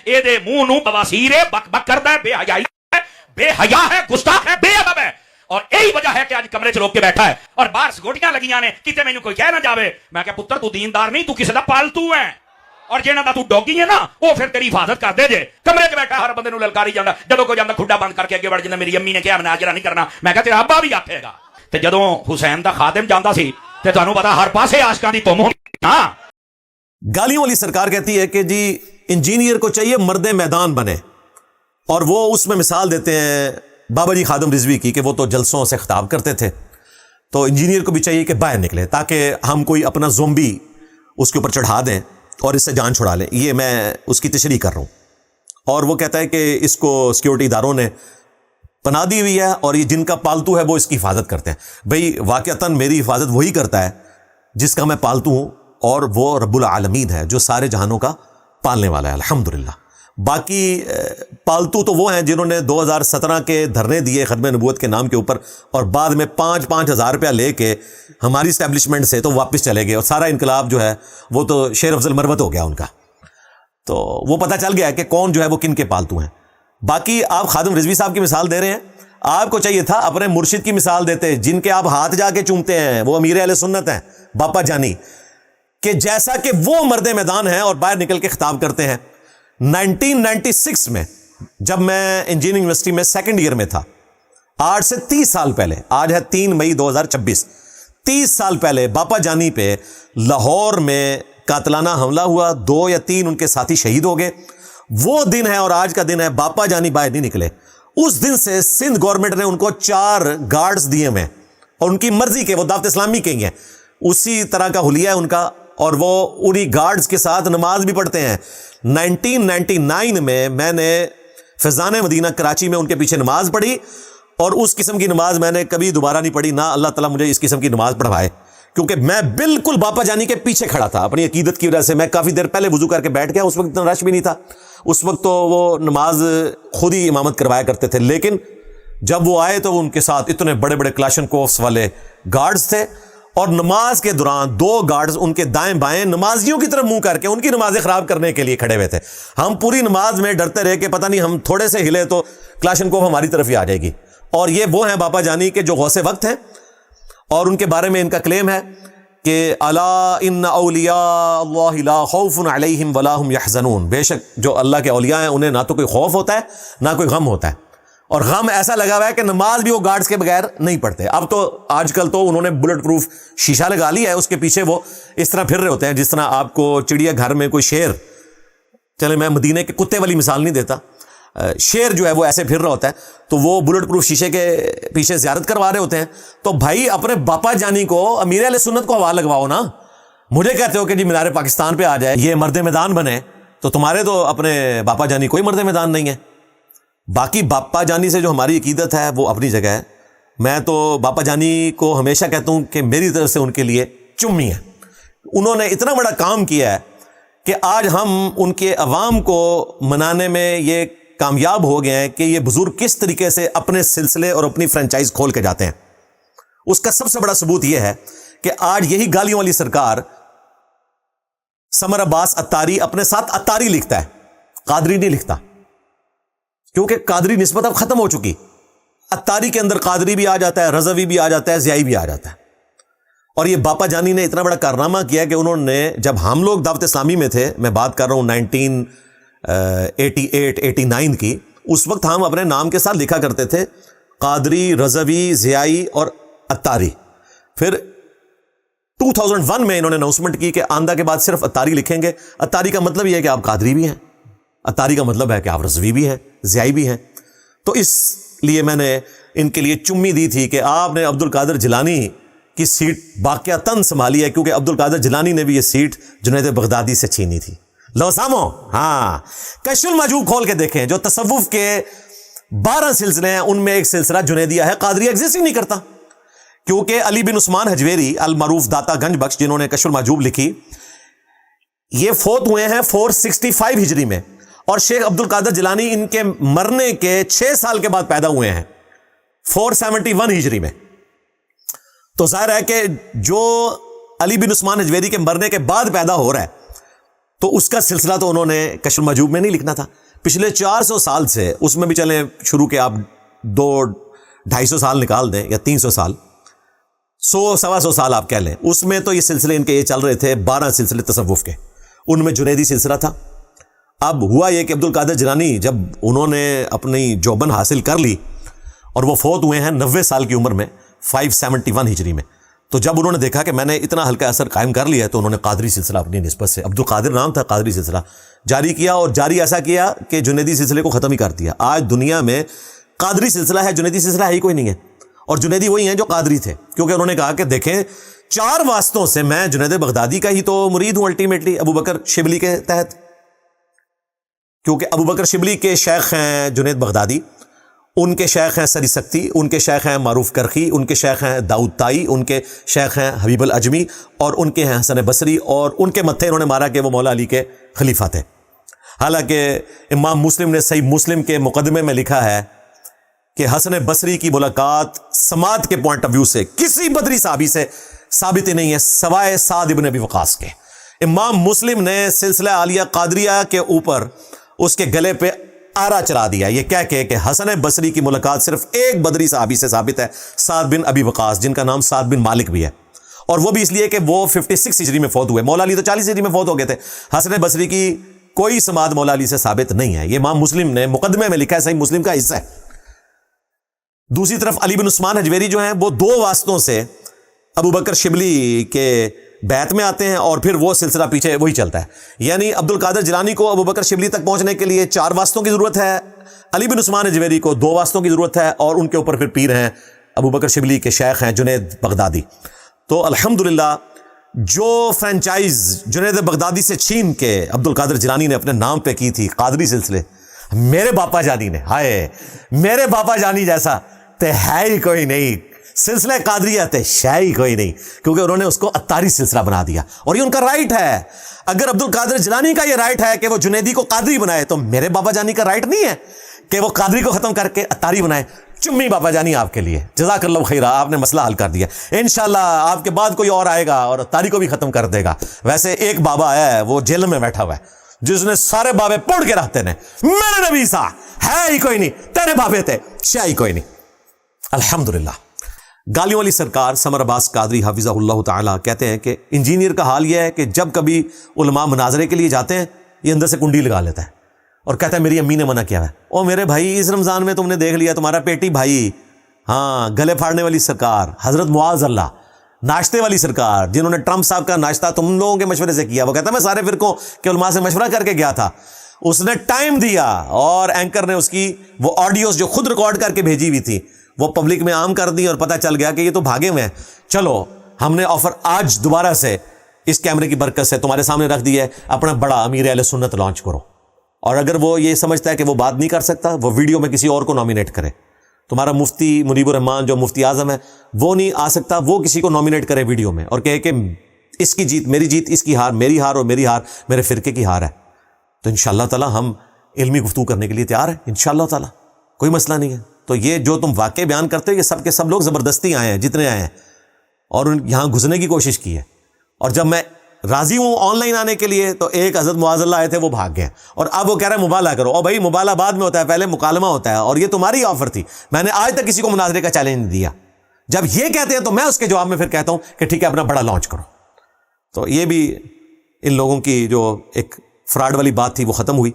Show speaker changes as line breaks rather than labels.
اے دے منہ نو بواسیر ہے، بک بک کردا ہے، بے حیائی ہے، بے حیا ہے، گستاخ ہے، بے ادب ہے. اور یہی وجہ ہے کہ آج کمرے چ روک کے بیٹھا ہے اور باہر سگوٹیاں لگیاں نے کتے مینوں کوئی کہہ نہ جاوے. میں کہ پتر تو دیندار نہیں، تو کسی دا پالتو ہے، اور جنہاں دا تو ڈوگی ہے نا وہ پھر تیری حفاظت کر دے جے. کمرے چ بیٹھا ہر بندے نو للکاری جاندا، جدوں کوئی جاندا کھڈا بند کر کے اگے بڑھ جاندا میری امی نے کہا مناظرہ نہیں کرنا. میں کہ تیرا ابا بھی آکھے گا. تے جدوں حسین دا خادم جاندا سی تے تانوں پتا ہر پاسے عاشقاں دی تم ہاں.
گالیوں والی سرکار کہتی ہے کہ جی انجینئر کو چاہیے مرد میدان بنے، اور وہ اس میں مثال دیتے ہیں بابا جی خادم رضوی کی کہ وہ تو جلسوں سے خطاب کرتے تھے، تو انجینئر کو بھی چاہیے کہ باہر نکلے تاکہ ہم کوئی اپنا زومبی اس کے اوپر چڑھا دیں اور اس سے جان چھڑا لیں. یہ میں اس کی تشریح کر رہا ہوں. اور وہ کہتا ہے کہ اس کو سیکیورٹی اداروں نے پناہ دی ہوئی ہے اور یہ جن کا پالتو ہے وہ اس کی حفاظت کرتے ہیں. بھئی واقعتاً میری حفاظت وہی کرتا ہے جس کا میں پالتو ہوں، اور وہ رب العالمین ہے جو سارے جہانوں کا پالنے والا ہے الحمدللہ. باقی پالتو تو وہ ہیں جنہوں نے 2017 کے دھرنے دیے ختم نبوت کے نام کے اوپر اور بعد میں 5-5 ہزار روپیہ لے کے ہماری اسٹیبلشمنٹ سے تو واپس چلے گئے، اور سارا انقلاب جو ہے وہ تو شیر افضل مروت ہو گیا ان کا. تو وہ پتہ چل گیا کہ کون جو ہے وہ کن کے پالتو ہیں. باقی آپ خادم رضوی صاحب کی مثال دے رہے ہیں، آپ کو چاہیے تھا اپنے مرشد کی مثال دیتے جن کے آپ ہاتھ جا کے چومتے ہیں، وہ امیر اہل سنت ہیں باپا جانی، کہ جیسا کہ وہ مرد میدان ہیں اور باہر نکل کے خطاب کرتے ہیں. 1996 میں جب میں انجینئرنگ یونیورسٹی میں سیکنڈ ایئر میں تھا، آج سے 30 سال پہلے، آج ہے 3 مئی 2026، 30 سال پہلے باپا جانی پہ لاہور میں قاتلانہ حملہ ہوا، 2 یا 3 ان کے ساتھی شہید ہو گئے. وہ دن ہے اور آج کا دن ہے، باپا جانی باہر نہیں نکلے. اس دن سے سندھ گورنمنٹ نے ان کو 4 گارڈز دیے ہوئے، اور ان کی مرضی کے وہ دعوت اسلامی کے ہی ہیں، اسی طرح کا حلیہ ہے ان کا، اور وہ انہی گارڈز کے ساتھ نماز بھی پڑھتے ہیں. 1999 میں نے فیضان مدینہ کراچی میں ان کے پیچھے نماز پڑھی، اور اس قسم کی نماز میں نے کبھی دوبارہ نہیں پڑھی، نہ اللہ تعالیٰ مجھے اس قسم کی نماز پڑھوائے، کیونکہ میں بالکل باپا جانی کے پیچھے کھڑا تھا اپنی عقیدت کی وجہ سے. میں کافی دیر پہلے وضو کر کے بیٹھ گیا، اس وقت اتنا رش بھی نہیں تھا، اس وقت تو وہ نماز خود ہی امامت کروایا کرتے تھے. لیکن جب وہ آئے تو ان کے ساتھ اتنے بڑے بڑے کلاشن کوفس والے گارڈز تھے، اور نماز کے دوران 2 گارڈز ان کے دائیں بائیں نمازیوں کی طرف منہ کر کے ان کی نمازیں خراب کرنے کے لیے کھڑے ہوئے تھے. ہم پوری نماز میں ڈرتے رہے کہ پتہ نہیں ہم تھوڑے سے ہلے تو کلاشن کوف ہماری طرف ہی آ جائے گی. اور یہ وہ ہیں باپا جانی کے جو غوث وقت ہیں، اور ان کے بارے میں ان کا کلیم ہے کہ الا ان اولیاء اللہ لا خوف علیہم ولا هم یحزنون، بے شک جو اللہ کے اولیاء ہیں انہیں نہ تو کوئی خوف ہوتا ہے نہ کوئی غم ہوتا ہے. اور غم ایسا لگا ہوا ہے کہ نماز بھی وہ گارڈز کے بغیر نہیں پڑھتے. اب تو آج کل تو انہوں نے بلٹ پروف شیشہ لگا لیا ہے، اس کے پیچھے وہ اس طرح پھر رہے ہوتے ہیں جس طرح آپ کو چڑیا گھر میں کوئی شیر، چلے میں مدینے کے کتے والی مثال نہیں دیتا، شیر جو ہے وہ ایسے پھر رہا ہوتا ہے، تو وہ بلٹ پروف شیشے کے پیچھے زیارت کروا رہے ہوتے ہیں. تو بھائی اپنے باپا جانی کو امیر اہل سنت کو حوالہ لگواؤ نا. مجھے کہتے ہو کہ جی مینار پاکستان پہ آ جائے، یہ مرد میدان بنے، تو تمہارے تو اپنے باپا جانی کوئی مرد میدان نہیں ہے. باقی باپا جانی سے جو ہماری عقیدت ہے وہ اپنی جگہ ہے. میں تو باپا جانی کو ہمیشہ کہتا ہوں کہ میری طرف سے ان کے لیے چمی ہے. انہوں نے اتنا بڑا کام کیا ہے کہ آج ہم ان کے عوام کو منانے میں یہ کامیاب ہو گئے ہیں کہ یہ بزرگ کس طریقے سے اپنے سلسلے اور اپنی فرنچائز کھول کے جاتے ہیں. اس کا سب سے بڑا ثبوت یہ ہے کہ آج یہی گالیوں والی سرکار سمر عباس اتاری اپنے ساتھ اتاری لکھتا ہے، قادری نہیں لکھتا، کیونکہ قادری نسبت اب ختم ہو چکی. اتاری کے اندر قادری بھی آ جاتا ہے، رضوی بھی آ جاتا ہے، ضیائی بھی آ جاتا ہے. اور یہ باپا جانی نے اتنا بڑا کارنامہ کیا کہ انہوں نے، جب ہم لوگ دعوت اسلامی میں تھے، میں بات کر رہا ہوں 1988-89 کی، اس وقت ہم اپنے نام کے ساتھ لکھا کرتے تھے قادری، رضوی، ضیائی اور اتاری. پھر 2001 میں انہوں نے اناؤنسمنٹ کی کہ آندہ کے بعد صرف اتاری لکھیں گے. اتاری کا مطلب یہ ہے کہ آپ قادری بھی ہیں، اتاری کا مطلب ہے کہ آپ رضوی بھی ہیں، ضیائی بھی ہیں. تو اس لیے میں نے ان کے لیے چمی دی تھی کہ آپ نے عبد القادر جیلانی کی سیٹ باقیاتاً سنبھالی ہے، کیونکہ عبد القادر جیلانی نے بھی یہ سیٹ جنید بغدادی سے چھینی تھی. لو سامو، ہاں کشف المحجوب کھول کے دیکھیں، جو تصوف کے 12 سلسلے ہیں ان میں ایک سلسلہ جنیدیہ ہے. قادری ایگزسٹ ہی نہیں کرتا، کیونکہ علی بن عثمان حجویری المعروف داتا گنج بخش، جنہوں نے کشف المحجوب لکھی، یہ فوت ہوئے ہیں 465 ہجری میں، اور شیخ عبد القادر جیلانی ان کے مرنے کے 6 سال کے بعد پیدا ہوئے ہیں 471 ہجری میں. تو ظاہر ہے کہ جو علی بن عثمان حجویری کے مرنے کے بعد پیدا ہو رہا ہے تو اس کا سلسلہ تو انہوں نے کشف المحجوب میں نہیں لکھنا تھا. پچھلے 400 سال سے, اس میں بھی چلیں شروع کے آپ 200-250 سال نکال دیں یا 300 سال, 100-125 سال آپ کہہ لیں, اس میں تو یہ سلسلے ان کے یہ چل رہے تھے 12 سلسلے تصوف کے. ان میں جنیدی سلسلہ تھا. اب ہوا یہ کہ عبد القادر جیلانی جب انہوں نے اپنی جوبن حاصل کر لی اور وہ فوت ہوئے ہیں 90 سال کی عمر میں 571 ہجری میں, تو جب انہوں نے دیکھا کہ میں نے اتنا ہلکا اثر قائم کر لیا ہے, تو انہوں نے قادری سلسلہ اپنی نسبت سے, عبد القادر نام تھا, قادری سلسلہ جاری کیا, اور جاری ایسا کیا کہ جنیدی سلسلے کو ختم ہی کر دیا. آج دنیا میں قادری سلسلہ ہے, جنیدی سلسلہ ہے ہی کوئی نہیں ہے. اور جنیدی وہی ہیں جو قادری تھے, کیونکہ انہوں نے کہا کہ دیکھیں 4 واسطوں سے میں جنید بغدادی کا ہی تو مرید ہوں الٹیمیٹلی, ابو بکر شبلی کے تحت, کیونکہ ابو بکر شبلی کے شیخ ہیں جنید بغدادی, ان کے شیخ ہیں سری سکتی, ان کے شیخ ہیں معروف کرخی, ان کے شیخ ہیں داؤد تائی, ان کے شیخ ہیں حبیب العجمی, اور ان کے ہیں حسن بصری, اور ان کے متھے انہوں نے مارا کہ وہ مولا علی کے خلیفہ تھے. حالانکہ امام مسلم نے صحیح مسلم کے مقدمے میں لکھا ہے کہ حسن بصری کی ملاقات سماعت کے پوائنٹ آف ویو سے کسی بدری صحابی سے ثابت ہی نہیں ہے سوائے سعد ابن ابی وقاص کے. امام مسلم نے سلسلہ عالیہ قادریہ کے اوپر اس کے گلے پہ آرا چلا دیا یہ کہہ کے کہ حسن بصری کی ملاقات صرف ایک بدری صحابی سے ثابت ہے, سعد بن ابی وقاص, جن کا نام سعد بن مالک بھی ہے, اور وہ بھی اس لیے کہ وہ 56 ہجری میں فوت ہوئے. مولا علی تو 40 ہجری میں فوت ہو گئے تھے. حسن بصری کی کوئی سماعت مولا علی سے ثابت نہیں ہے. یہ امام مسلم نے مقدمے میں لکھا ہے, صحیح مسلم کا حصہ ہے. دوسری طرف علی بن عثمان حجویری جو ہیں وہ 2 واسطوں سے ابو بکر شبلی کے بیعت میں آتے ہیں, اور پھر وہ سلسلہ پیچھے وہی چلتا ہے. یعنی عبد القادر جیلانی کو ابو بکر شبلی تک پہنچنے کے لیے 4 واسطوں کی ضرورت ہے, علی بن عثمان حجویری کو 2 واسطوں کی ضرورت ہے, اور ان کے اوپر پھر پیر ہیں ابو بکر شبلی کے شیخ ہیں جنید بغدادی. تو الحمدللہ جو فرینچائز جنید بغدادی سے چھین کے عبد القادر جیلانی نے اپنے نام پہ کی تھی قادری سلسلے, میرے باپا جانی نے, ہائے میرے باپا جانی جیسا تے ہے ہی کوئی نہیں, سلسلہ قادریہ تے ہے ہی کوئی نہیں, کیونکہ انہوں نے اس کو اتاری سلسلہ بنا دیا, اور یہ ان کا رائٹ ہے. اگر عبد القادر جیلانی کا یہ رائٹ ہے کہ وہ جنیدی کو قادری بنائے, تو میرے بابا جانی کا رائٹ نہیں ہے کہ وہ قادری کو ختم کر کے اتاری بنائے. چمی بابا جانی آپ کے لیے, جزاک اللہ خیرہ, آپ نے مسئلہ حل کر دیا. انشاءاللہ آپ کے بعد کوئی اور آئے گا اور اتاری کو بھی ختم کر دے گا. ویسے ایک بابا ہے وہ جیل میں بیٹھا ہوا ہے جس نے سارے بابے پڑھ کے رہتے نے, میرے نبی سا ہے ہی کوئی نہیں, تیرے بابے تھے شاہ ہی کوئی نہیں. الحمدللہ. گالیوں والی سرکار سمر عباس قادری حفظہ اللہ تعالیٰ کہتے ہیں کہ انجینئر کا حال یہ ہے کہ جب کبھی علماء مناظرے کے لیے جاتے ہیں, یہ اندر سے کنڈی لگا لیتا ہے اور کہتا ہے میری امی نے منع کیا ہے. او میرے بھائی, اس رمضان میں تم نے دیکھ لیا تمہارا پیٹی بھائی, ہاں گلے پھاڑنے والی سرکار حضرت معاذ اللہ, ناشتے والی سرکار, جنہوں نے ٹرمپ صاحب کا ناشتہ تم لوگوں کے مشورے سے کیا. وہ کہتا ہے میں سارے فرقوں کے علماء سے مشورہ کر کے گیا تھا. اس نے ٹائم دیا, اور اینکر نے اس کی وہ آڈیوز جو خود ریکارڈ کر کے بھیجی ہوئی تھی وہ پبلک میں عام کر دی, اور پتہ چل گیا کہ یہ تو بھاگے ہوئے ہیں. چلو ہم نے آفر آج دوبارہ سے اس کیمرے کی برکت سے تمہارے سامنے رکھ دی ہے, اپنا بڑا امیر اہل سنت لانچ کرو. اور اگر وہ یہ سمجھتا ہے کہ وہ بات نہیں کر سکتا, وہ ویڈیو میں کسی اور کو نامینیٹ کرے. تمہارا مفتی منیب الرحمان جو مفتی اعظم ہے وہ نہیں آ سکتا, وہ کسی کو نامینیٹ کرے ویڈیو میں اور کہے کہ اس کی جیت میری جیت, اس کی ہار میری ہار, اور میری ہار میرے فرقے کی ہار ہے. تو انشاءاللہ تعالی ہم علمی گفتگو کرنے کے لیے تیار ہیں انشاءاللہ تعالی, کوئی مسئلہ نہیں ہے. تو یہ جو تم واقع بیان کرتے ہو یہ سب کے سب لوگ زبردستی آئے ہیں جتنے آئے ہیں, اور یہاں گھسنے کی کوشش کی ہے. اور جب میں راضی ہوں آن لائن آنے کے لیے, تو ایک حضرت معاذ اللہ آئے تھے, وہ بھاگ گئے, اور اب وہ کہہ رہے ہیں مبالغہ کرو. اور بھائی مبالغہ بعد میں ہوتا ہے, پہلے مکالمہ ہوتا ہے, اور یہ تمہاری آفر تھی. میں نے آج تک کسی کو مناظرے کا چیلنج نہیں دیا. جب یہ کہتے ہیں تو میں اس کے جواب میں پھر کہتا ہوں کہ ٹھیک ہے اپنا بڑا لانچ کرو. تو یہ بھی ان لوگوں کی جو ایک فراڈ والی بات تھی وہ ختم ہوئی.